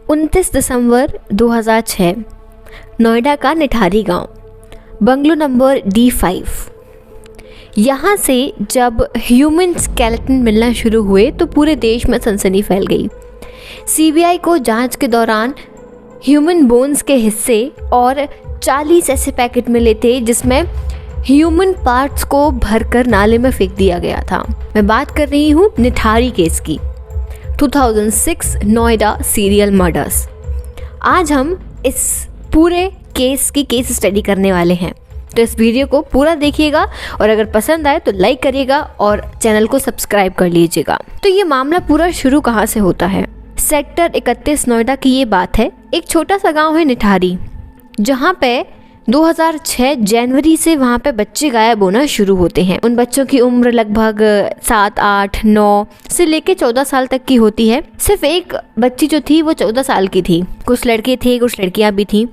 29 दिसंबर 2006 नोएडा का निठारी गांव, bungalow number D5। यहाँ से जब ह्यूमन स्केलेटन मिलना शुरू हुए तो पूरे देश में सनसनी फैल गई। सीबीआई को जांच के दौरान ह्यूमन बोन्स के हिस्से और 40 ऐसे पैकेट मिले थे जिसमें ह्यूमन पार्ट्स को भरकर नाले में फेंक दिया गया था। मैं बात कर रही हूँ निठारी केस की, 2006 नोएडा सीरियल मर्डर्स। आज हम इस पूरे केस की केस स्टडी करने वाले हैं, तो इस वीडियो को पूरा देखिएगा और अगर पसंद आए तो लाइक करिएगा और चैनल को सब्सक्राइब कर लीजिएगा। तो ये मामला पूरा शुरू कहाँ से होता है? सेक्टर 31 नोएडा की ये बात है। एक छोटा सा गांव है निठारी, जहाँ पे 2006 जनवरी से वहाँ पे बच्चे गायब होना शुरू होते हैं। उन बच्चों की उम्र लगभग 7, 8, 9 से लेके 14 साल तक की होती है। सिर्फ एक बच्ची जो थी वो 14 साल की थी, कुछ लड़के थे, कुछ लड़कियाँ भी थी।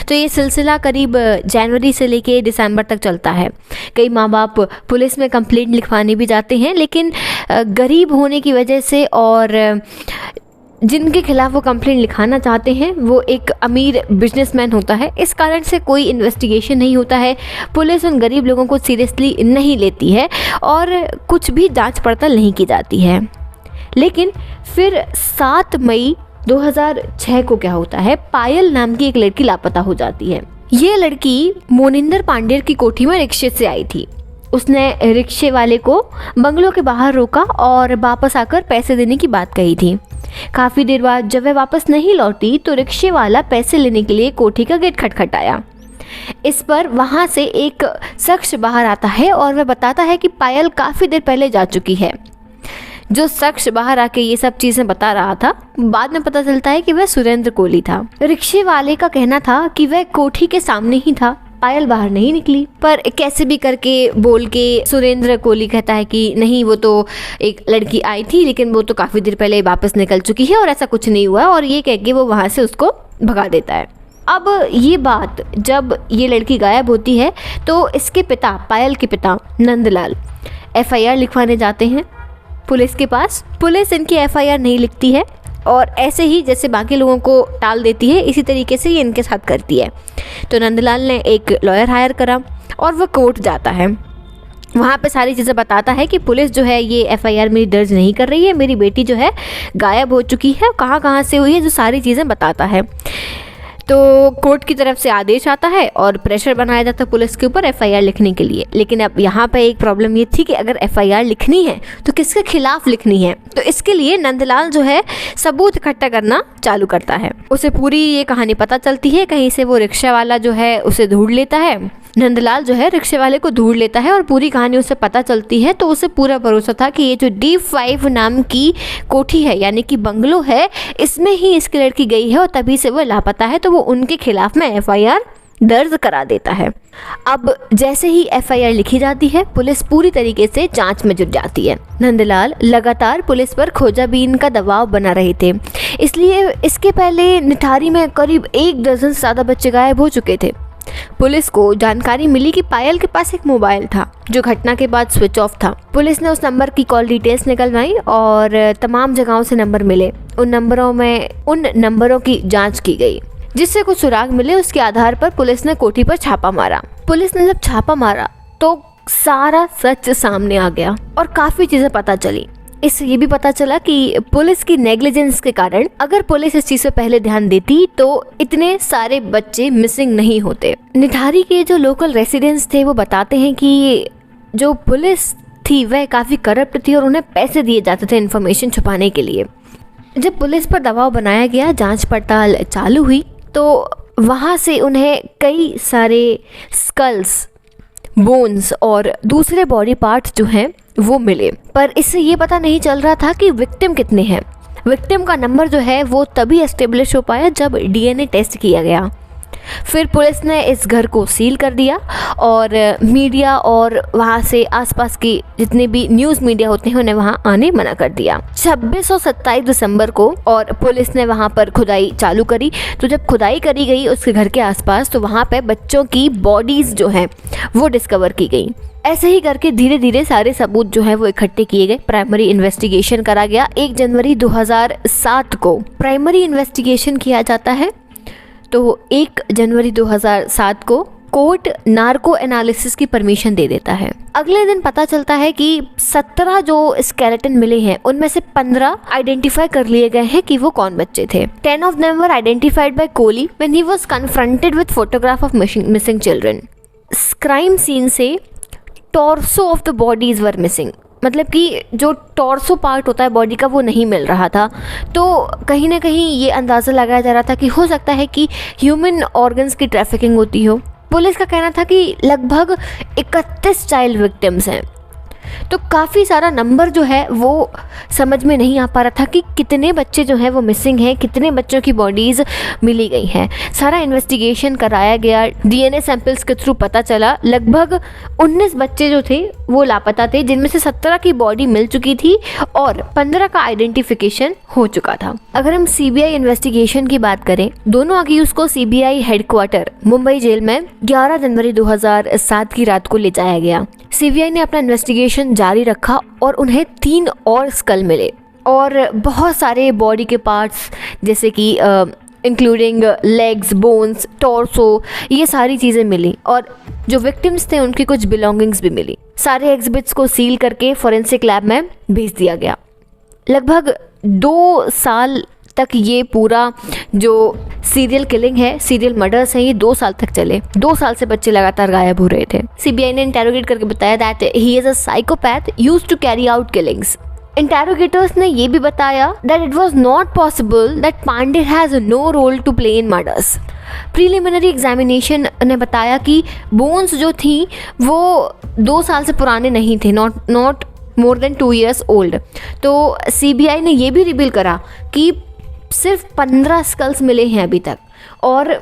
तो ये सिलसिला करीब जनवरी से लेके दिसंबर तक चलता है। कई माँ बाप पुलिस में कंप्लेंट लिखवाने भी जाते हैं, लेकिन गरीब होने की वजह से और जिनके खिलाफ वो कंप्लेंट लिखाना चाहते हैं वो एक अमीर बिजनेसमैन होता है, इस कारण से कोई इन्वेस्टिगेशन नहीं होता है। पुलिस उन गरीब लोगों को सीरियसली नहीं लेती है और कुछ भी जांच पड़ताल नहीं की जाती है। लेकिन फिर 7 मई 2006 को क्या होता है, पायल नाम की एक लड़की लापता हो जाती है। ये लड़की मोनिंदर पांडेर की कोठी में रिक्शे से आई थी। उसने रिक्शे वाले को बंगलो के बाहर रोका और वापस आकर पैसे देने की बात कही थी। काफ़ी देर बाद जब वह वापस नहीं लौटी तो रिक्शे वाला पैसे लेने के लिए कोठी का गेट खटखटाया। इस पर वहाँ से एक शख्स बाहर आता है और वह बताता है कि पायल काफ़ी देर पहले जा चुकी है। जो शख्स बाहर आके ये सब चीज़ें बता रहा था, बाद में पता चलता है कि वह सुरेंद्र कोहली था। रिक्शे वाले का कहना था कि वह कोठी के सामने ही था, पायल बाहर नहीं निकली। पर कैसे भी करके बोल के सुरेंद्र कोहली कहता है कि नहीं, वो तो एक लड़की आई थी लेकिन वो तो काफ़ी देर पहले वापस निकल चुकी है और ऐसा कुछ नहीं हुआ, और ये कह के वो वहाँ से उसको भगा देता है। अब ये बात जब ये लड़की गायब होती है तो इसके पिता, पायल के पिता नंदलाल, FIR लिखवाने जाते हैं पुलिस के पास। पुलिस इनकी FIR नहीं लिखती है और ऐसे ही जैसे बाकी लोगों को टाल देती है, इसी तरीके से ये इनके साथ करती है। तो नंदलाल ने एक लॉयर हायर करा और वो कोर्ट जाता है। वहाँ पे सारी चीज़ें बताता है कि पुलिस जो है ये FIR मेरी दर्ज नहीं कर रही है, मेरी बेटी जो है गायब हो चुकी है, कहाँ कहाँ से हुई है, जो सारी चीज़ें बताता है। तो कोर्ट की तरफ से आदेश आता है और प्रेशर बनाया जाता है पुलिस के ऊपर FIR लिखने के लिए। लेकिन अब यहाँ पे एक प्रॉब्लम ये थी कि अगर FIR लिखनी है तो किसके खिलाफ लिखनी है, तो इसके लिए नंदलाल जो है सबूत इकट्ठा करना चालू करता है। उसे पूरी ये कहानी पता चलती है, कहीं से वो रिक्शा वाला जो है उसे ढूंढ लेता है। नंदलाल जो है रिक्शे वाले को ढूंढ लेता है और पूरी कहानी उसे पता चलती है। तो उसे पूरा भरोसा था कि ये जो D5 नाम की कोठी है, यानी कि बंगलो है, इसमें ही इसकी लड़की गई है और तभी से वो लापता है। तो वो उनके खिलाफ में FIR दर्ज करा देता है। अब जैसे ही FIR लिखी जाती है, पुलिस पूरी तरीके से जांच में जुट जाती है। नंदलाल लगातार पुलिस पर खोजाबीन का दबाव बना रहे थे, इसलिए इसके पहले निठारी में करीब 1 दर्जन से ज़्यादा बच्चे गायब हो चुके थे। पुलिस को जानकारी मिली कि पायल के पास एक मोबाइल था जो घटना के बाद स्विच ऑफ था। पुलिस ने उस नंबर की कॉल डिटेल्स निकलवाई और तमाम जगहों से नंबर मिले। उन नंबरों की जांच की गई, जिससे कुछ सुराग मिले। उसके आधार पर पुलिस ने कोठी पर छापा मारा। पुलिस ने जब छापा मारा तो सारा सच सामने आ गया और काफ़ी चीज़ें पता चली। इससे ये भी पता चला कि पुलिस की नेग्लिजेंस के कारण अगर पुलिस इस चीज़ पे पहले ध्यान देती तो इतने सारे बच्चे मिसिंग नहीं होते। निठारी के जो लोकल रेसिडेंट्स थे वो बताते हैं कि जो पुलिस थी वह काफ़ी करप्ट थी और उन्हें पैसे दिए जाते थे इन्फॉर्मेशन छुपाने के लिए। जब पुलिस पर दबाव बनाया गया, जांच पड़ताल चालू हुई, तो वहाँ से उन्हें कई सारे स्कल्स, बोन्स और दूसरे बॉडी पार्ट्स जो हैं वो मिले। पर इससे ये पता नहीं चल रहा था कि विक्टिम कितने हैं। विक्टिम का नंबर जो है वो तभी एस्टेब्लिश हो पाया जब DNA टेस्ट किया गया। फिर पुलिस ने इस घर को सील कर दिया और मीडिया और वहाँ से आसपास की जितने भी न्यूज़ मीडिया होते हैं उन्हें वहाँ आने मना कर दिया। 26 और 27 दिसंबर को और पुलिस ने वहाँ पर खुदाई चालू करी। तो जब खुदाई करी गई उसके घर के आसपास तो वहाँ पे बच्चों की बॉडीज़ जो हैं वो डिस्कवर की गई। ऐसे ही करके धीरे धीरे सारे सबूत जो है वो इकट्ठे किए गए। प्राइमरी इन्वेस्टिगेशन करा गया। 1 जनवरी 2007 को प्राइमरी इन्वेस्टिगेशन किया जाता है। तो 1 जनवरी 2007 को कोर्ट नार्को एनालिसिस की परमिशन दे देता है। अगले दिन पता चलता है कि 17 जो स्केलेटन मिले हैं उनमें से 15 आइडेंटिफाई कर लिए गए हैं कि वो कौन बच्चे थे। 10 of them were identified by Kohli when he was confronted with photograph of missing children। Crime scene से torso of the bodies were missing, मतलब कि जो टॉर्सो पार्ट होता है बॉडी का वो नहीं मिल रहा था। तो कहीं ना कहीं ये अंदाज़ा लगाया जा रहा था कि हो सकता है कि ह्यूमन ऑर्गन्स की ट्रैफिकिंग होती हो। पुलिस का कहना था कि लगभग 31 चाइल्ड विक्टिम्स हैं। तो काफ़ी सारा नंबर जो है वो समझ में नहीं आ पा रहा था कि कितने बच्चे जो हैं वो मिसिंग हैं, कितने बच्चों की बॉडीज़ मिली गई हैं। सारा इन्वेस्टिगेशन कराया गया। डीएनए सैंपल्स के थ्रू पता चला लगभग 19 बच्चे जो थे वो लापता थे, जिनमें से 17 की बॉडी मिल चुकी थी और 15 का आइडेंटिफिकेशन हो चुका था। अगर हम सीबीआई इन्वेस्टिगेशन की बात करें, दोनों अक्यूज को सीबीआई हेडक्वार्टर मुंबई जेल में 11 जनवरी 2007 की रात को ले जाया गया। सीबीआई ने अपना इन्वेस्टिगेशन जारी रखा और उन्हें 3 और स्कल मिले और बहुत सारे बॉडी के पार्ट्स जैसे कि इंक्लूडिंग लेग्स, बोन्स, टॉर्सो, ये सारी चीज़ें मिली और जो विक्टिम्स थे उनकी कुछ बिलोंगिंग्स भी मिली। सारे एग्जिबिट्स को सील करके फॉरेंसिक लैब में भेज दिया गया। लगभग 2 साल तक ये पूरा जो सीरियल किलिंग है, सीरियल मर्डर्स हैं, ये 2 साल तक चले। 2 साल से बच्चे लगातार गायब हो रहे थे। सीबीआई ने इंटेरोगेट करके बताया that he is a psychopath used to carry out killings. Interrogators ने ये भी बताया that it was not possible that Pandey has no role to play in murders. Preliminary examination ने बताया कि बोन्स जो थी वो 2 साल से पुराने नहीं थे, not more than 2 years old. तो सीबीआई ने ये भी रिवील करा कि सिर्फ 15 स्कल्स मिले हैं अभी तक और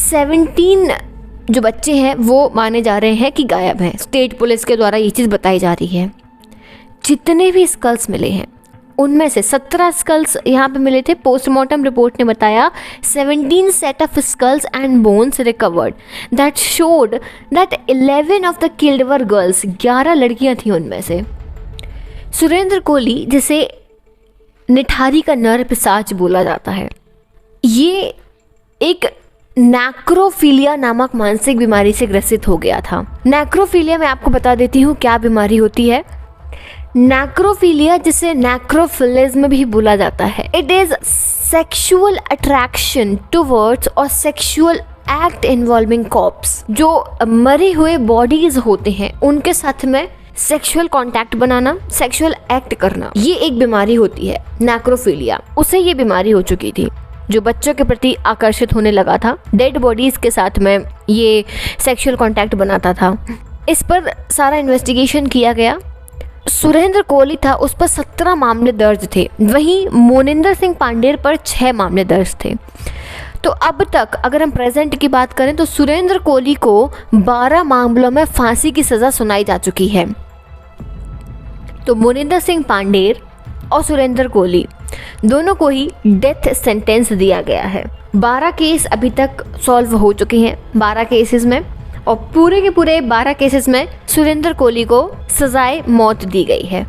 17 जो बच्चे हैं वो माने जा रहे हैं कि गायब हैं। स्टेट पुलिस के द्वारा ये चीज़ बताई जा रही है। जितने भी स्कल्स मिले हैं उनमें से 17 स्कल्स यहाँ पे मिले थे। पोस्टमार्टम रिपोर्ट ने बताया 17 set of skulls and bones recovered that showed that 11 of the killed were girls. 11 लड़कियाँ थी उनमें से। सुरेंद्र कोहली, जिसे निठारी का नर पिशाच बोला जाता है, ये एक नैक्रोफिलिया नामक मानसिक बीमारी से ग्रसित हो गया था। नैक्रोफिलिया मैं आपको बता देती हूँ क्या बीमारी होती है। नैक्रोफिलिया, जिसे नैक्रोफिलिज्म भी बोला जाता है, it is sexual attraction towards और सेक्सुअल एक्ट इन्वॉल्विंग कॉर्प्स। जो मरे हुए बॉडीज होते हैं उनके साथ में सेक्सुअल कांटेक्ट बनाना, सेक्सुअल एक्ट करना, ये एक बीमारी होती है नैक्रोफिलिया। उसे ये बीमारी हो चुकी थी, जो बच्चों के प्रति आकर्षित होने लगा था, डेड बॉडीज के साथ में ये सेक्सुअल कांटेक्ट बनाता था। इस पर सारा इन्वेस्टिगेशन किया गया। सुरेंद्र कोहली था, उस पर 17 मामले दर्ज थे। वहीं मोनिंदर सिंह पांडेर पर 6 मामले दर्ज थे। तो अब तक अगर हम प्रेजेंट की बात करें तो सुरेंद्र कोहली को 12 मामलों में फांसी की सज़ा सुनाई जा चुकी है। तो मोनिंदर सिंह पांडेर और सुरेंद्र कोहली दोनों को ही डेथ सेंटेंस दिया गया है। 12 केस अभी तक सॉल्व हो चुके हैं 12 केसेस में, और पूरे के पूरे 12 केसेस में सुरेंद्र कोहली को सजाए मौत दी गई है।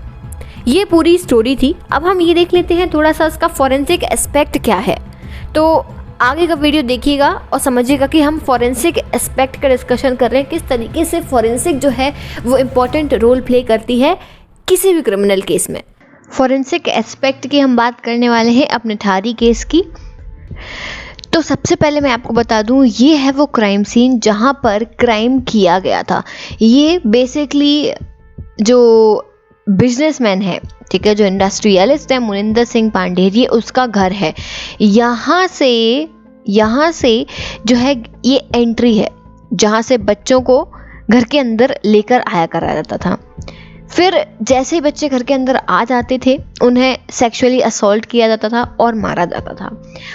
ये पूरी स्टोरी थी। अब हम ये देख लेते हैं थोड़ा सा इसका फॉरेंसिक एस्पेक्ट क्या है। तो आगे का वीडियो देखिएगा और समझिएगा कि हम फॉरेंसिक एस्पेक्ट का डिस्कशन कर रहे हैं, किस तरीके से फॉरेंसिक जो है वो इम्पोर्टेंट रोल प्ले करती है किसी भी क्रिमिनल केस में। फॉरेंसिक एस्पेक्ट की हम बात करने वाले हैं अपने निठारी केस की। तो सबसे पहले मैं आपको बता दूं, ये है वो क्राइम सीन जहां पर क्राइम किया गया था। ये बेसिकली जो बिजनेसमैन है, ठीक है, जो इंडस्ट्रियलिस्ट है मोनिंदर सिंह पांडेर, ये उसका घर है। यहाँ से जो है ये एंट्री है जहाँ से बच्चों को घर के अंदर लेकर आया करा जाता था। फिर जैसे ही बच्चे घर के अंदर आ जाते थे उन्हें सेक्सुअली असॉल्ट किया जाता था और मारा जाता था।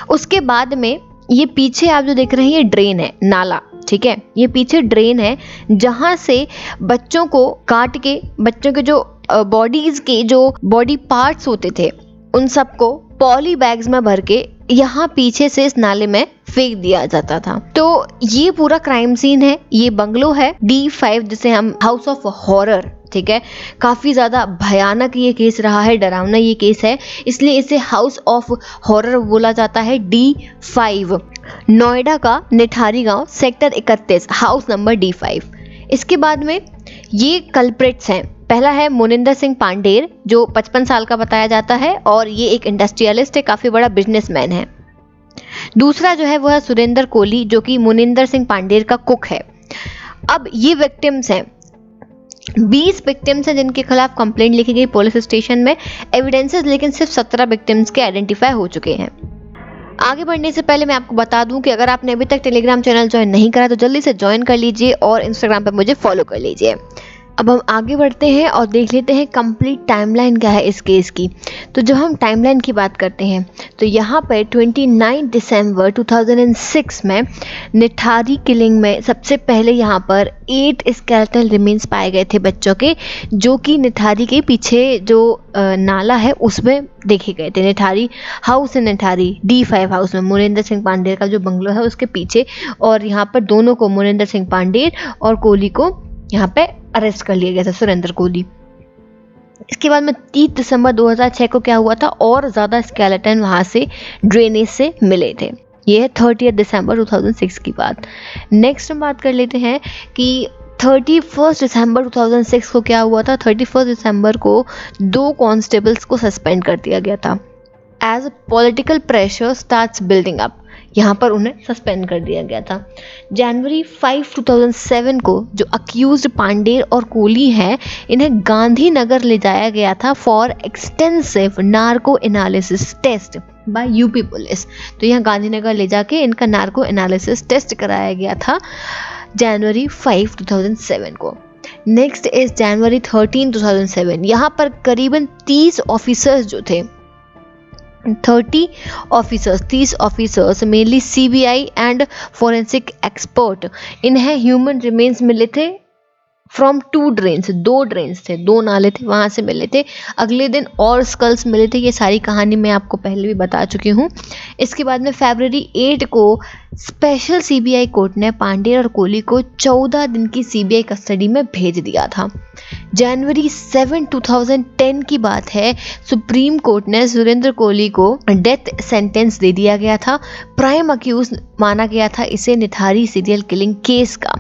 उसके बाद में ये पीछे आप जो देख रहे हैं ये ड्रेन है, नाला, ठीक है, ये पीछे ड्रेन है जहां से बच्चों को काट के बच्चों के जो बॉडीज के जो बॉडी पार्ट्स होते थे उन सबको पॉली बैग्स में भर के यहाँ पीछे से इस नाले में फेंक दिया जाता था। तो ये पूरा क्राइम सीन है, ये बंगलो है D5 जिसे हम हाउस ऑफ हॉरर, ठीक है, काफी ज्यादा भयानक ये केस रहा है, डरावना ये केस है, इसलिए इसे हाउस ऑफ हॉरर बोला जाता है। D5 नोएडा का निठारी गांव, सेक्टर 31, हाउस नंबर D5। इसके बाद में ये कल्प्रिट्स हैं। पहला है मोनिंदर सिंह पांडेर जो 55 साल का बताया जाता है और ये एक इंडस्ट्रियलिस्ट है, काफी बड़ा बिजनेसमैन है। दूसरा जो है वो है सुरेंद्र कोहली जो कि मोनिंदर सिंह पांडेर का कुक है। अब ये विक्टिम्स हैं, 20 विक्टिम्स हैं जिनके खिलाफ कंप्लेंट लिखी गई पुलिस स्टेशन में, एविडेंसेस लेकिन सिर्फ 17 विक्टिम्स के आइडेंटिफाई हो चुके हैं। आगे बढ़ने से पहले मैं आपको बता दूं कि अगर आपने अभी तक टेलीग्राम चैनल ज्वाइन नहीं करा तो जल्दी से ज्वाइन कर लीजिए और इंस्टाग्राम पे मुझे फॉलो कर लीजिए। अब हम आगे बढ़ते हैं और देख लेते हैं कंप्लीट टाइमलाइन क्या है इस केस की। तो जब हम टाइमलाइन की बात करते हैं तो यहाँ पर 29 दिसंबर 2006 में निठारी किलिंग में सबसे पहले यहाँ पर 8 स्केलेटल रिमेन्स पाए गए थे बच्चों के, जो कि निठारी के पीछे जो नाला है उसमें देखे गए थे। निठारी हाउस है, निठारी D5 हाउस में मोनिंदर सिंह पांडेर का जो बंगलो है उसके पीछे, और यहाँ पर दोनों को मोनिंदर सिंह पांडेर और कोहली को यहाँ पे अरेस्ट कर लिया गया था, सुरेंद्र कोहली। इसके बाद में 30 दिसंबर 2006 को क्या हुआ था, और ज़्यादा स्केलेटन वहाँ से ड्रेनेज से मिले थे। ये है 30 दिसंबर 2006 की बात। नेक्स्ट हम बात कर लेते हैं कि 31 दिसंबर 2006 को क्या हुआ था। 31 दिसंबर को 2 कांस्टेबल्स को सस्पेंड कर दिया गया था। As political pressure starts building up, यहाँ पर उन्हें सस्पेंड कर दिया गया था। जनवरी 5, 2007 को जो अक्यूज्ड पांडेर और कोहली हैं इन्हें गांधीनगर ले जाया गया था for extensive narco analysis test by UP police. तो यहाँ गांधीनगर ले जाके इनका नार्को एनालिसिस टेस्ट कराया गया था जनवरी 5, 2007 को। नेक्स्ट इज जनवरी 13, 2007। यहाँ पर करीबन 30 ऑफिसर्स जो थे, 30 officers mainly CBI and forensic expert, इन्हें ह्यूमन रिमेन्स मिले थे फ्रॉम 2 ड्रेन्स, 2 ड्रेन्स थे, 2 नाले थे, वहाँ से मिले थे। अगले दिन और स्कल्स मिले थे। ये सारी कहानी मैं आपको पहले भी बता चुकी हूँ। इसके बाद में फरवरी 8 को स्पेशल CBI कोर्ट ने पांडेर और कोहली को 14 दिन की CBI कस्टडी में भेज दिया था। जनवरी 7, 2010 की बात है, सुप्रीम कोर्ट ने सुरेंद्र कोहली को डेथ सेंटेंस दे दिया गया था। प्राइम अक्यूज माना गया था इसे निठारी सीरियल किलिंग केस का,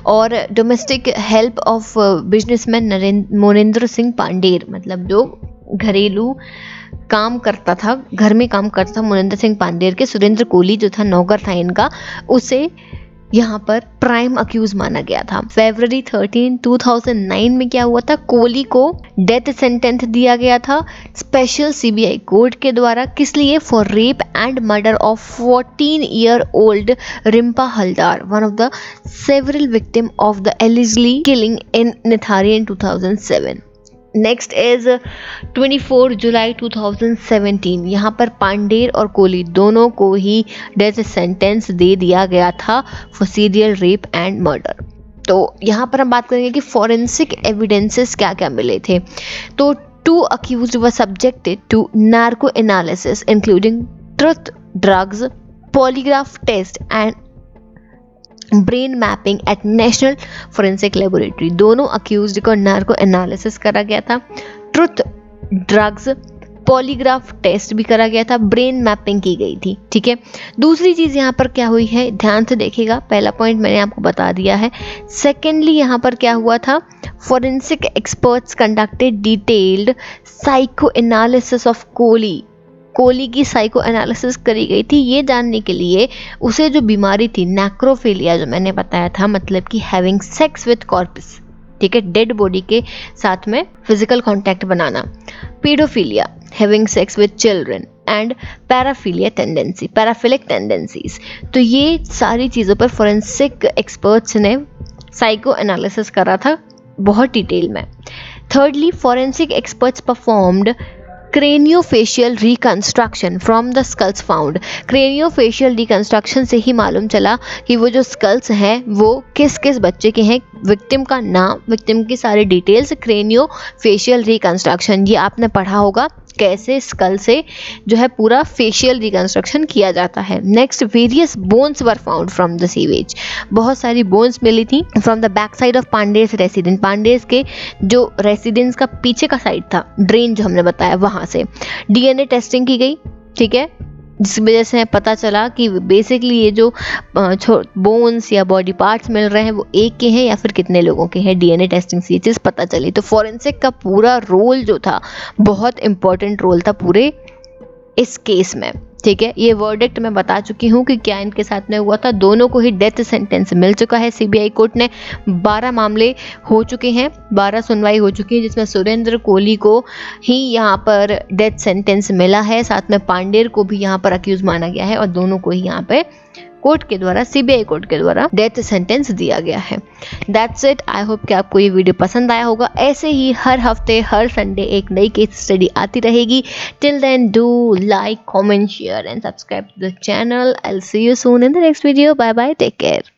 और domestic help of businessman Moninder Singh Pandher, मतलब जो घरेलू काम करता था, घर में काम करता था मोनिंदर सिंह पांडेर के, सुरेंद्र कोहली जो था नौकर था इनका, उसे यहाँ पर प्राइम अक्यूज माना गया था। फरवरी 13, 2009 में क्या हुआ था, कोहली को डेथ सेंटेंस दिया गया था स्पेशल CBI कोर्ट के द्वारा। किस लिए? For rape and murder of 14-year-old Rimpa Haldar, one of the several victim of the allegedly killing in Nithari in 2007। Next is 24 जुलाई 2017। यहाँ पर पांडेर और कोहली दोनों को ही डेथ सेंटेंस दे दिया गया था for serial rape and murder. तो यहाँ पर हम बात करेंगे कि फॉरेंसिक एविडेंसेस क्या क्या मिले थे। तो 2 accused were subjected to narco analysis including truth, drugs, polygraph test and brain mapping at national forensic laboratory. दोनों अक्यूज्ड को नार्को एनालिसिस करा गया था, ट्रुथ, ड्रग्स, पॉलीग्राफ टेस्ट भी करा गया था, ब्रेन मैपिंग की गई थी। ठीक है, दूसरी चीज़ यहाँ पर क्या हुई है, ध्यान से देखिएगा। पहला पॉइंट मैंने आपको बता दिया है। सेकेंडली यहाँ पर क्या हुआ था, forensic experts conducted detailed psycho analysis of Kohli की साइको एनालिसिस करी गई थी, ये जानने के लिए उसे जो बीमारी थी नेक्रोफिलिया, जो मैंने बताया था, मतलब कि हैविंग सेक्स विद कॉर्पस, ठीक है, डेड बॉडी के साथ में फिजिकल कांटेक्ट बनाना, paedophilia, having sex with children and paraphilic tendencies. तो ये सारी चीज़ों पर फोरेंसिक एक्सपर्ट्स ने साइको एनालिसिस करा था बहुत डिटेल में। Thirdly, forensic experts performed craniofacial reconstruction from the skulls found. Craniofacial reconstruction से ही मालूम चला कि वो जो स्कल्स हैं वो किस किस बच्चे के हैं। विक्टिम का नाम, विक्टिम की सारी डिटेल्स, क्रेनियोफेशियल रिकंस्ट्रक्शन, ये आपने पढ़ा होगा कैसे स्कल से जो है पूरा फेशियल रिकंस्ट्रक्शन किया जाता है। Next, various bones were found from the sewage. बहुत सारी बोन्स मिली थी from the back side of Pandey's resident. Pandey's के जो रेसिडेंस का पीछे का साइड था, ड्रेन जो हमने बताया, वहाँ से डीएनए टेस्टिंग की गई, ठीक है, जिस वजह से पता चला कि बेसिकली ये जो बोन्स या बॉडी पार्ट्स मिल रहे हैं वो एक के हैं या फिर कितने लोगों के हैं। डीएनए टेस्टिंग से ये चीज़ पता चली। तो फॉरेंसिक का पूरा रोल जो था, बहुत इंपॉर्टेंट रोल था पूरे इस केस में, ठीक है। ये वर्डिक्ट मैं बता चुकी हूँ कि क्या इनके साथ में हुआ था। दोनों को ही डेथ सेंटेंस मिल चुका है। सीबीआई कोर्ट ने 12 मामले हो चुके हैं, 12 सुनवाई हो चुकी है, जिसमें सुरेंद्र कोहली को ही यहाँ पर डेथ सेंटेंस मिला है। साथ में पांडेर को भी यहाँ पर अक्यूज माना गया है और दोनों को ही यहाँ पे कोर्ट के द्वारा, सीबीआई कोर्ट के द्वारा डेथ सेंटेंस दिया गया है। That's it. आई होप कि आपको ये वीडियो पसंद आया होगा। ऐसे ही हर हफ्ते, हर संडे एक नई केस स्टडी आती रहेगी। Till then do like, comment, share and subscribe to the channel. I will see you soon in the next video. Bye bye, take care.